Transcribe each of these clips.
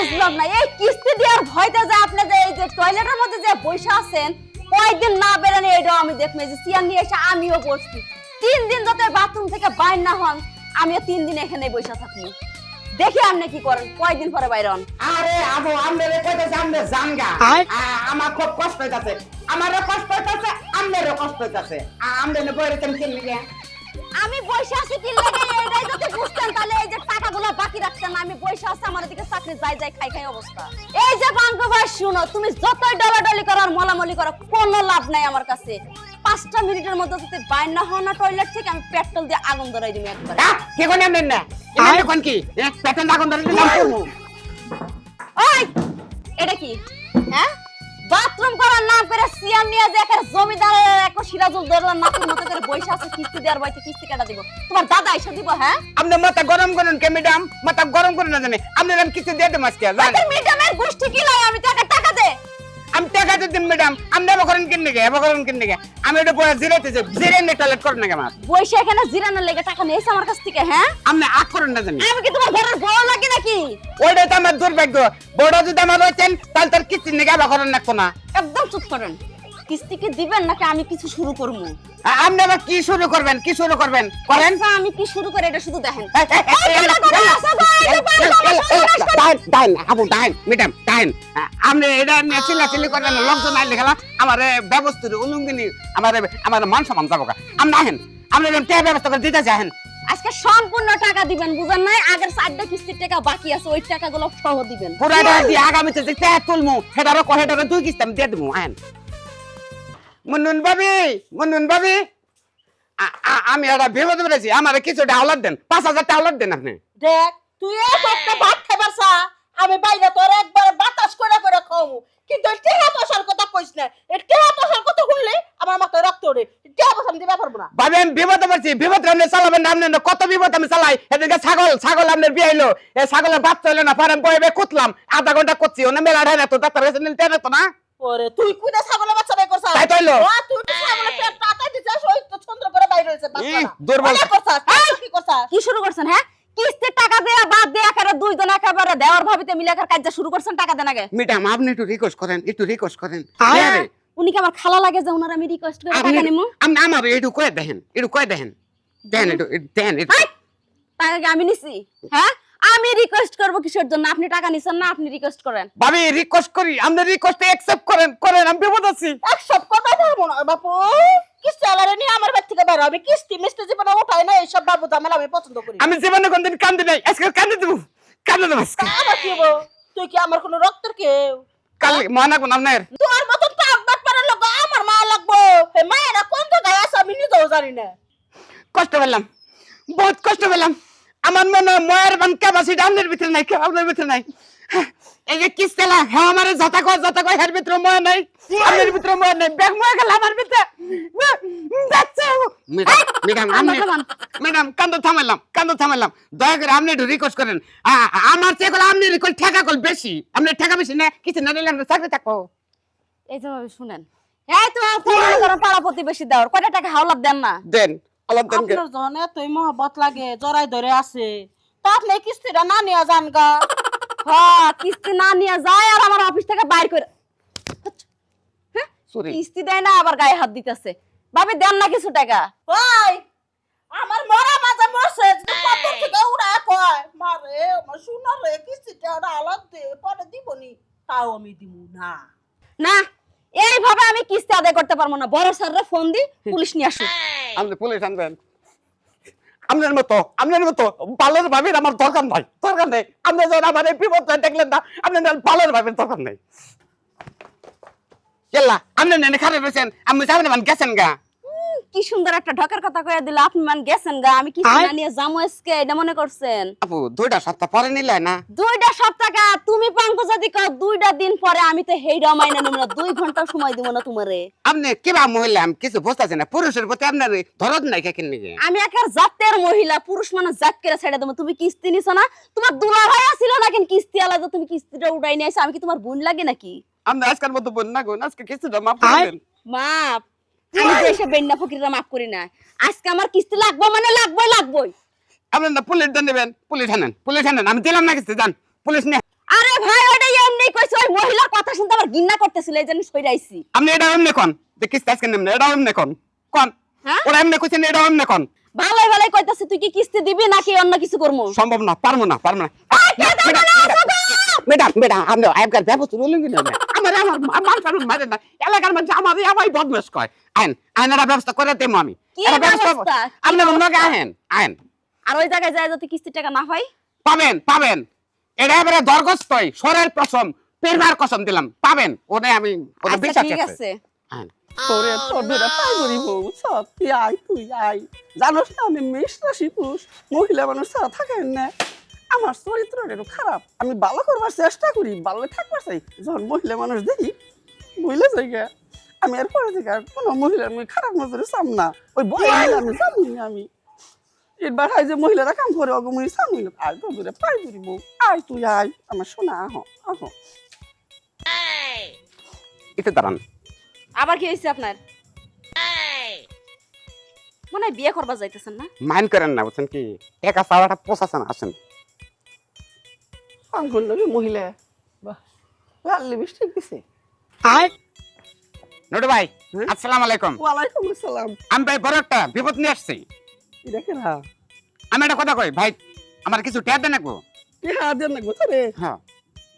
বুঝলাম না এই কিস্তি দেওয়ার ভয়তে যে আপনি যে এই যে টয়লেটের মধ্যে যে বসে আছেন কয়দিন না বেরানি এটাও আমি দেখবো যে সিয়ান নিয়ে এসে আমিও বসছি 3 দিন যাতে বাথরুম থেকে বাইর না হন আমিও 3 দিন এখানে বসে থাকি দেখি আপনি কি করেন কয়দিন পরে বাইর হন আরে আবু আমনের কইতাছে আমনে জানগা আমার খুব কষ্ট হইতাছে আমারও কষ্ট হইতাছে আমনেরও কষ্ট হইতাছে আমনে বইরেছেন কি লিগে আমি বসে আছি কি লাগে এইটাই যদি বুঝতেন তাহলে এই যে টাকাগুলো বাকি রাখতেন না আমি বসে আছি আমার দিকে চাকরি যাই যাই খাই খাই অবস্থা এই যে বাঙ্কু ভাই শুনো তুমি যতই ডলাডলি করো আর মলামলি করো কোনো লাভ নাই আমার কাছে 5টা মিনিটের মধ্যে যদি বাইর না হও না টয়লেট থেকে আমি পেট্রোল দিয়ে আগুন ধরাই দিই একবার কি কোন আমনে না এমনে কোন কি পেট্রোল আগুন ধরে দিলাম করমু ওই এটা কি হ্যাঁ বাথরুম করার নাম করে সিয়াম নিয়ে যে একটা জমিদারের একটা সিরাজুল দৌলার নাতির মতো করে বসে আছে কিস্তি দেওয়ার বইতে কিস্তি কাটা দিব তোমার দাদা এসে দিব হ্যাঁ আমনে মাথা গরম করুন কে ম্যাডাম মাথা গরম করুন না জানি আমনে নাম কিছু দিয়ে দেব আজকে জান তোর ম্যাডামের গোষ্ঠী কি লাই আমি টাকা টাকা দে আমি টাকা দিন ম্যাডাম আমনে বকরেন কিনে গে বকরেন কিনে গে আমি এটা পরে জিরাতে যে জিরে নে টয়লেট করুন না আমার বসে এখানে জিরানোর লেগে টাকা নিয়েছে আমার কাছ থেকে হ্যাঁ আমনে আট করুন না জানি আমি কি তোমার ঘরের বড় লাগি নাকি ওইটা তো আমার দুর্ভাগ্য বড় যদি আমার হইতেন তাহলে তার কিছু নেগে বকরেন রাখতো না একদম চুপ করেন কিস্তি কি দিবেন নাকি আমি কিছু শুরু করব আপনি আবার কি শুরু করবেন কি শুরু করবেন করেন আচ্ছা, আমি কি শুরু করে এটা শুধু দেখেন ডাইন আবু ডাইন ম্যাডাম ডাইন আপনি এটা নিয়ে চিল্লাচিল্লি করবেন না লোকজন আইলে খেলা আমার ব্যবস্থার উলঙ্গিনী আমার মান সম্মান যাবো আপনি আহেন আপনি টেয়া ব্যবস্থা করে দিতে চাহেন আজকে সম্পূর্ণ টাকা দিবেন বুঝেন নাই আগের 4টা কিস্তির টাকা বাকি আছে ওই টাকাগুলো সহ দিবেন পুরাটা দিয়ে আগামীতে যে টেয়া তুলমু হেটারও হেটারও 2 কিস্তি আমি দিয়ে দেবো আহেন মুন্নুন ভাবি আমি এটা ভেবে ধরেছি আমার কিছু ডাউলার দেন 5,000 ডাউলার দেন আপনি দেখ তুই একটা ভাত খাবার চা আমি বাইরে তোর একবার বাতাস করে করে খাওয়াবো কিন্তু টেহা পয়সার কথা কইস না এই টেহা পয়সার কথা শুনলে আমার মাথায় রক্ত ওঠে টেহা পয়সা আমি দিতে পারবো না ভাবি আমি বিপদ পারছি বিপদ আপনি চালাবেন না আপনি কত বিপদ আমি চালাই এদিকে ছাগল আপনার বিয়ে হইলো এই ছাগলের বাচ্চা হইলো না ফার্ম বয়ে কুতলাম আধা ঘন্টা করছি ওনা মেলা ঢাই না তো ডাক্তার কাছে নিতে না না ওরে তুই কুইটা ছাগলের বাচ্চা বাই করছস তাই তো হইলো। তুই তো ছাগলের পেট টাটাই দিছস ওই তো চন্দ্র করে বাইরে হইছে বাচ্চাটা দুর্বল। অনেক করছস কি করছস কি শুরু করছেন হ্যাঁ কিস্তির টাকা দেয়া বাদ দেয়া করে দুইজন একেবারে দেওয়ার ভাবিতে মিলে কার কাজ শুরু করছেন টাকা দেন আগে ম্যাডাম আপনি একটু রিকোয়েস্ট করেন উনি কি আমার খালা লাগে যে ওনার আমি রিকোয়েস্ট করে টাকা নিমু আপনি আমার একটু কয়ে দেখেন দেন টাকা কি আমি নিছি হ্যাঁ আমি রিকোয়েস্ট করব কিসের জন্য আপনি টাকা নিছেন না আপনি রিকোয়েস্ট করেন ভাবি রিকোয়েস্ট করি আপনি রিকোয়েস্ট অ্যাকসেপ্ট করেন আমি বিপদ আছি এক সব কথা পারবো না বাপু কিস্তি আলারে নিয়ে আমার বাড়ি থেকে বের আমি কিস্তি মিষ্টি জীবনে ওঠাই না এইসব বাবু ঝামেলা আমি পছন্দ করি আমি জীবনে কোনদিন কান্দে নাই আজকে কান্দে দেবো আজকে আমার কি হবো? তুই কি আমার কোনো রক্তের কেউ কাল মনে কোন আপনার তোর মতন টাক বাট পারার লোক আমার মা লাগবো হে মায়েরা কোন জায়গায় আছে আমি নিজেও জানি না কষ্ট পেলাম বহুত কষ্ট পেলাম আমার মনে ময়ের বান ক্যাপাসিটি আপনার ভিতরে নাই এই যে কিস্তেলা হ্যাঁ আমার যত কয় হের ভিতরে ময় নাই আপনার ভিতরে ময় নাই ব্যাগ ময় গেল আমার ভিতরে যাচ্ছে ম্যাডাম কান্দ থামাইলাম দয়া করে আপনি একটু রিকোয়েস্ট করেন আমার চেয়ে গেলে আপনি রিকোয়েস্ট ঠেকা কল বেশি আপনি ঠেকা বেশি না কিছু না দিলে আমরা চাকরি থাকবো এই যে ভাবে শুনেন এই তো আপনি মনে করেন পাড়া প্রতিবেশী দেওয়ার কয়টা টাকা হাওলাত দেন না দেন আলাপ দেন আপনার জনে তুই মহব্বত লাগে জড়াই ধরে আছে তা আপনি কিস্তিটা না নিয়ে যান গা হ্যাঁ কিস্তি না নিয়ে যায় আর আমার অফিস থেকে বাইর করে সরি কিস্তি দেয় না আবার গায়ে হাত দিতেছে ভাবি দেন না কিছু টাকা ওই আমার মরা মাঝে মরছে যদি পাথর থেকে উড়া কয় মারে আমার শুনা রে কিস্তিটা আলাদ দে পরে দিবনি তাও আমি দিমু না না এইভাবে আমি কিস্তি আদায় করতে পারবো না বড় স্যাররা ফোন দি পুলিশ নিয়ে আসুক আপনি পুলিশ আনবেন আপনার মতো ভালোর ভাবির আমার দরকার নেই আপনি যখন আমার এই বিপদটা দেখলেন না আপনার ভালোর ভাবির দরকার নেই কেলা আপনি নেনে খারাপ রয়েছেন আমি সামনে গেছেন গা কি সুন্দর একটা ঢকের কথা কইয়া দিল আপনি মান গেছেন গা আমি কিস্তি না নিয়ে যামু আজকে এটা মনে করছেন আপু 2টা সপ্তাহ পরে নিলে না 2টা সপ্তাহ তুমি পাঙ্কু যদি কও 2টা দিন পরে আমি তো হেইডা মাইনা নিব না 2 ঘন্টা সময় দিব না তোমারে আপনি কিবা মহিলা আমি কিছু বুঝতেছেন না পুরুষের প্রতি আপনার ধরত নাই কেন নাকি আমি একটা জাতের মহিলা পুরুষ মানুষ জাত করে ছেড়ে দেবো তুমি কিস্তি নিছো না তোমার দুলা ভাই ছিল না কেন কিস্তি আলা যে তুমি কিস্তিটা উঠাই নিয়েছো আমি কি তোমার বোন লাগে নাকি আপনি আজকের মতো বোন না গুণ আজকে কিছুটা মাফ করবেন মাপ আমি যে এসে বেন্না ফকিররা মাফ করি না আজকে আমার কিস্তি লাগবে মানে লাগবেই আপনি না পুলিশ নেবেন পুলিশ আনেন আমি দিলাম না কিস্তি জান পুলিশ নিয়ে আরে ভাই ওই মহিলার কথা শুনতে আমার ঘৃণা করতেছিল এই জন্য সইরা আইছি আপনি এটা এমনি কোন যে কিস্তি আজকে নেমনে এটা এমনি কোন হ্যাঁ? ওরা এমনি কইছেন এটা এমনি কোন ভালোই ভালোই কইতাছি তুই কি কিস্তি দিবি নাকি অন্য কিছু করবো সম্ভব না পারবো না ম্যাডাম ম্যাডাম আপনি আইকার ব্যবস্থা বললেন কি না আমার মান সম্মান মারে না এলাকার মানুষ আমারই বদমাশ কয় আইন আইনের ব্যবস্থা করে দেবো আমি কি এটা ব্যবস্থা? আপনি মনে আহেন আইন আর ওই জায়গায় যায় যাতে কিস্তি টাকা না হয় পাবেন এটা এবারে দরগস্তই সরের কসম পেরবার কসম দিলাম পাবেন ওনে আমি ওটা আচ্ছা বিশ্বাস ঠিক আছে আছে আইন তোরে তোদের পাই করি বউ তুই আয় জানোস না আমি মেষরাশি পুরুষ মহিলা মানুষ ছাড়া থাকেন না আমার চরিত্রটা একটু খারাপ আমি ভালো করবার চেষ্টা করি ভালো থাকবার চাই যখন মহিলা মানুষ দেখি বুঝলে যাই গে আমি এরপরে থেকে আর কোনো মহিলার আমি খারাপ নজরে চাম না ওই বই আমি জানি আমি এবার হয় যে মহিলারা কাম করে অগমনি চামুই না আয় তোদের পাই করি বউ আয় তুই আয় আমার শোনা আহ একটু দাঁড়ান আবার কি হয়েছে আপনার মনে হয় বিয়ে করবা যাইতেছেন না মাইন্ড করেন না বুঝছেন কি একা সারাটা পোষাছেন আসেন আঙ্গুল লাগে মহিলা বাহ লাল লিপস্টিক দিছে আয় নটু ভাই আসসালামু আলাইকুম ওয়ালাইকুম আসসালাম আমি ভাই বড় একটা বিপদ নিয়ে আসছি এটা কে না আমি একটা কথা কই ভাই আমার কিছু ট্যাব দেন নাকবো টিহা দেন লাগবো তোরে হ্যাঁ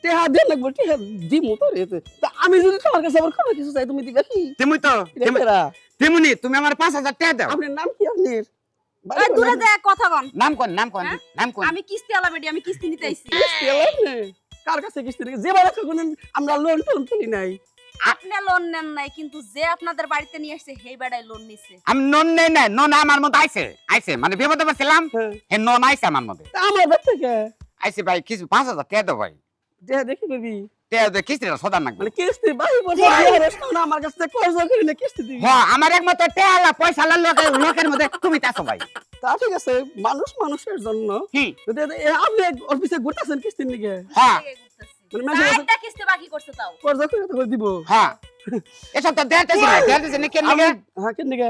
টিহা দেন লাগবো টিহা দিমু তোরে তা আমি যদি তোমার কাছে আবার কোনো কিছু চাই তুমি দিবে কি তুমি তো এটা কে না তেমনি তুমি আমার 5000 টাকা দাও আপনার নাম কি আপনার ওই দূরে যে কথা বল নাম কোন হ্যাঁ? নাম কোন আমি কিস্তি আলা বেডি আমি কিস্তি নিতে আইছি কার কাছে কিস্তি নাকি যে বারে কখনো আমরা লোন টোন তুলি নাই আপনি লোন নেন নাই কিন্তু যে আপনাদের বাড়িতে নিয়ে আসছে সেই বেড়ায় লোন নিছে আমি নন নেই না নন আমার মধ্যে আইছে মানে বিপদে পড়ছিলাম হ্যাঁ হে নন আইছে আমার মধ্যে তা আমার বাপ থেকে আইছে ভাই কিছু 5000 টাকা দাও ভাই দেহ দেখি বেবি টাকা দে কিস্তিটা সদা নাকবো মানে কিস্তি বাই বছর দিয়ে রেস্ট না আমার কাছে কর্জ করে না কিস্তি দিবি হ্যাঁ আমার একমাত্র টাকা পয়সা লোকের মধ্যে তুমি তাছো ভাই তা ঠিক আছে মানুষ মানুষের জন্য কি যদি আপনি ওর পিছে ঘুরতেছেন কিস্তির নিকে হ্যাঁ মানে মাঝে মাঝে একটা কিস্তি বাকি করছে তাও কর্জ করে তো দিব হ্যাঁ এসব তো দেখতেছি না কেন আমি লাগে হ্যাঁ কেন নিকে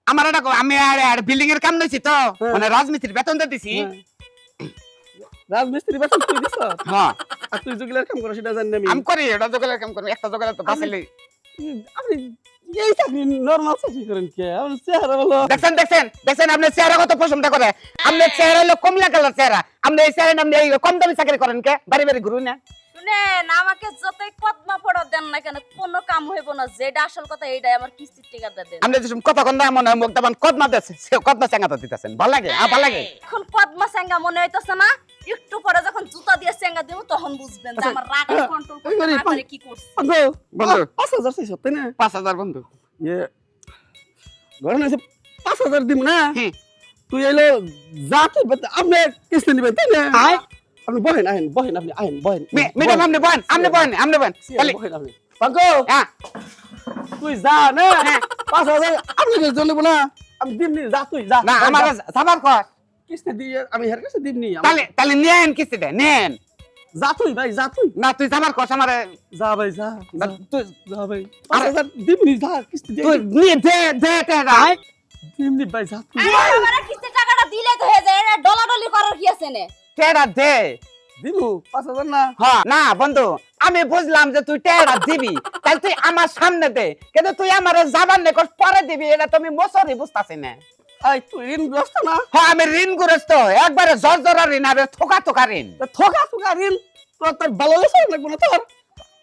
আমার এটা আমি আর বিল্ডিং এর কাম নিছি তো মানে রাজমিস্ত্রির বেতন দিছি রাজমিস্ত্রি বেতন তুই দিছ হ্যাঁ আর তুই জুগিলার কাম করো সেটা জানি আমি আমি করি এটা জোগালের কাম করি একটা জোগালে তো বাসেলি আপনি এই চাকরি নরমাল চাকরি করেন কে আমার চেহারা বলো দেখছেন আপনি চেহারা কত পছন্দ করে আপনি চেহারা হলো কমলা কালার চেহারা আপনি এই চেহারা আপনি এই কম দামি চাকরি করেন কে বাড়ি বাড়ি ঘুরুন না শুনেন আমাকে যতই কদমা পড়া দেন না কেন কোনো কাম হইব না যেটা আসল কথা এইটাই আমার কিস্তির টাকাটা দেন আপনি যেসব কথা কন না মনে হয় মুখ দাবান কদমা দেছে কদমা চাঙ্গাটা দিতেছেন ভালো লাগে ভালো লাগে এখন কদমা সেঙ্গা মনে হইতাছে না একটু পরে যখন জুতা দিয়ে সেঙ্গা দেব তখন বুঝবেন যে আমার রাগ কন্ট্রোল করতে না পারে কি করছে বন্ধু বন্ধু। 5000 চাইছ তাই না 5000 বন্ধু ইয়ে ঘরে না 5000 দিব না হুম তুই এলো যা তুই আপনি কিস্তি নিবেন তাই না আয়। আপনি বহেন আপনি আহেন বহেন ম্যাডাম আপনি বলেন তাহলে বহেন আপনি পাঙ্কো হ্যাঁ তুই যা না 5000 আপনি জন্য না আমি দিমনি যা তুই যা না আমার সাবার কর কিস্তি দিয়ে আমি হের কাছে দিমনি তাহলে নেন কিস্তিটা নেন যা তুই ভাই যা তুই না তুই সাবার কর আমারে যা ভাই যা তুই যা ভাই 5000 দিমনি যা কিস্তি দিয়ে তুই নিয়ে দে টাকা দিমনি ভাই যা তুই আমার কিস্তির টাকাটা দিলে তো হয়ে যায় এটা ডলাডলি করার কি আছে নে টাকা দে দিমু 5000 না হ্যাঁ না বন্ধু আমি বুঝলাম যে তুই টাকা দিবি তাহলে তুই আমার সামনে দে কিন্তু তুই আমার জাবান নে কর পরে দিবি এটা তুমি মোসরি বুঝতাছিস না আই তুই ঋণগ্রস্ত না হ্যাঁ আমি ঋণগ্রস্ত একবারে জর্জরা ঋণ আর থোকা ঋণ তা ঠকা ঋণ তোর ভালো লেগে লাগবে না তোর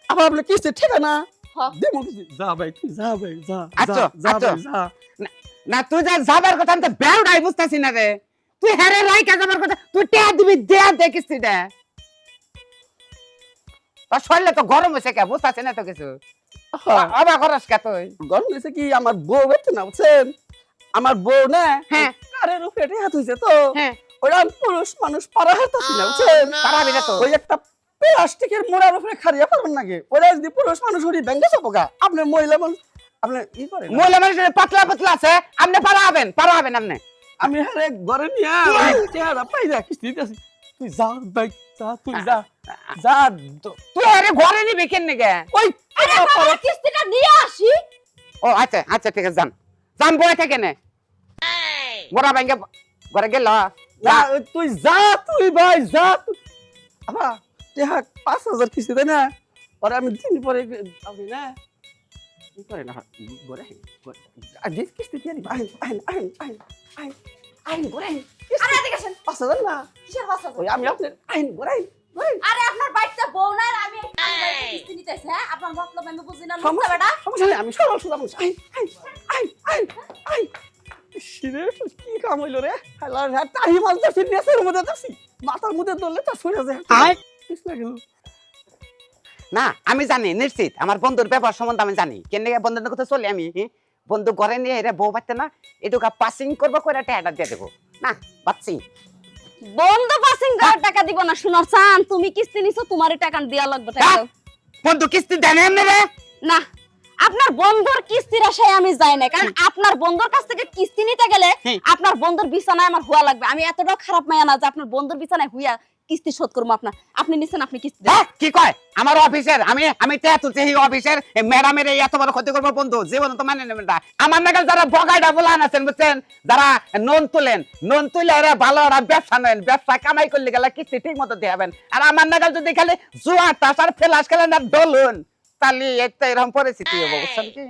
আবার আপনি কিস্তি ঠিক না হ্যাঁ। দিমু কিস্তি যা ভাই তুই যা ভাই যা আচ্ছা, যা আচ্ছা। ভাই যা না তুই যা যাবার কথা আমি তো বেউডাই বুঝতাছি না রে তুই হেরে রাইকা যাবার কথা তুই টাকা দিবি দে কিস্তিটা তোর শরীরে তো গরম হয়েছে কে বুঝতাছি না তো কিছু অবাক করস কে তুই গরম লেগেছে কি আমার বউ বেঁচে না বুঝছেন আমার বউ না হ্যাঁ। কারের উপরে হাত হয়েছে তো হ্যাঁ ওরা পুরুষ মানুষ পারা হাতাছি না বুঝছেন পারাবি না তো ওই একটা প্লাস্টিকের মোড়ার উপরে খারিয়া পারবেন নাকি ওরা যদি পুরুষ মানুষ ওরি ব্যাংকে চাপোকা আপনার মহিলা মানুষ আপনি ই করেন মহিলা মানুষের পাতলা আছে আপনি পারাবেন আপনি আমি হারে ঘরে নিয়ে চেহারা পাই যা কিস্তি দিতেছি তুই যা ভাই যা তুই যা যা তুই আরে ঘরে নিবি কেন গে ওই আরে বাবা কিস্তিটা নিয়ে আসি ও আচ্ছা ঠিক আছে যান বয়ে থেকে নে মোরা ব্যাংকে ঘরে গেল যা তুই যা তুই ভাই যা আবা টেহা 5000 কিস্তি দেয় না ওরে আমি দিন পরে আপনি না কি করে না গোরে আজ কিস্তি দিয়ে দিবা আইন গোরে আরে এদিকে আসেন। 5,000 না কিসের বাসা? ওই আমি আপনার আইন গোরে আরে আপনার বাড়িতে বউ নাই আর আমি কিস্তি নিতেছি, হ্যাঁ? আপনার মতলব আমি বুঝি না, লুচ্চা বেটা। সমস্যা নেই আমি সরল সুদা মানুষ আইন শিরে কি কাম হইলো রে হালা তাহি মাছ ধরছি নেসের মধ্যে ধরছি মাথার মধ্যে ধরলে তো সরে যায় কিছু না গেল না আমি জানি নিশ্চিত আমার বন্ধুর ব্যাপার সম্বন্ধে আমি জানি কেন বন্ধুদের কথা চলে আমি বন্ধু ঘরে নিয়ে এরা বউ পাচ্ছে না এটুকা পাসিং করবো করে টাকাটা দিয়ে দেবো না পাচ্ছি বন্ধু পাসিং করার টাকা দিব না, শুনার চান তুমি কিস্তি নিছো, তোমারই টাকা দেয়া লাগবে টাকা দাও। বন্ধু কিস্তি দেন এমনি রে না, আপনার বন্ধুর কিস্তির আশায় আমি যাই না, কারণ আপনার বন্ধুর কাছ থেকে কিস্তি নিতে গেলে আপনার বন্ধুর বিছানায় আমার হুয়া লাগবে। আমি এতটাও খারাপ মায়া না যে আপনার বন্ধুর বিছানায় হুইয়া কিস্তি শোধ করবো আপনার। আপনি নিছেন, আপনি কিস্তি দেন। কি কয় আমার অফিসের আমি তে তুলছি এই অফিসের ম্যাডামের এই এত বড় ক্ষতি করবো বন্ধু জীবন তো মানে নেবেন না আমার নাগাল যারা বগাইটা বলান আছেন বুঝছেন যারা নুন তুলে এরা ভালো ওরা ব্যবসা নেন ব্যবসা কামাই করলে গেলে কিস্তি ঠিক মতো দেবেন আর আমার নাগাল যদি খালি জুয়া তাস আর ফেলাস খেলেন আর ডলুন তাহলে একটা এরকম পরিস্থিতি হবো বুঝছেন কি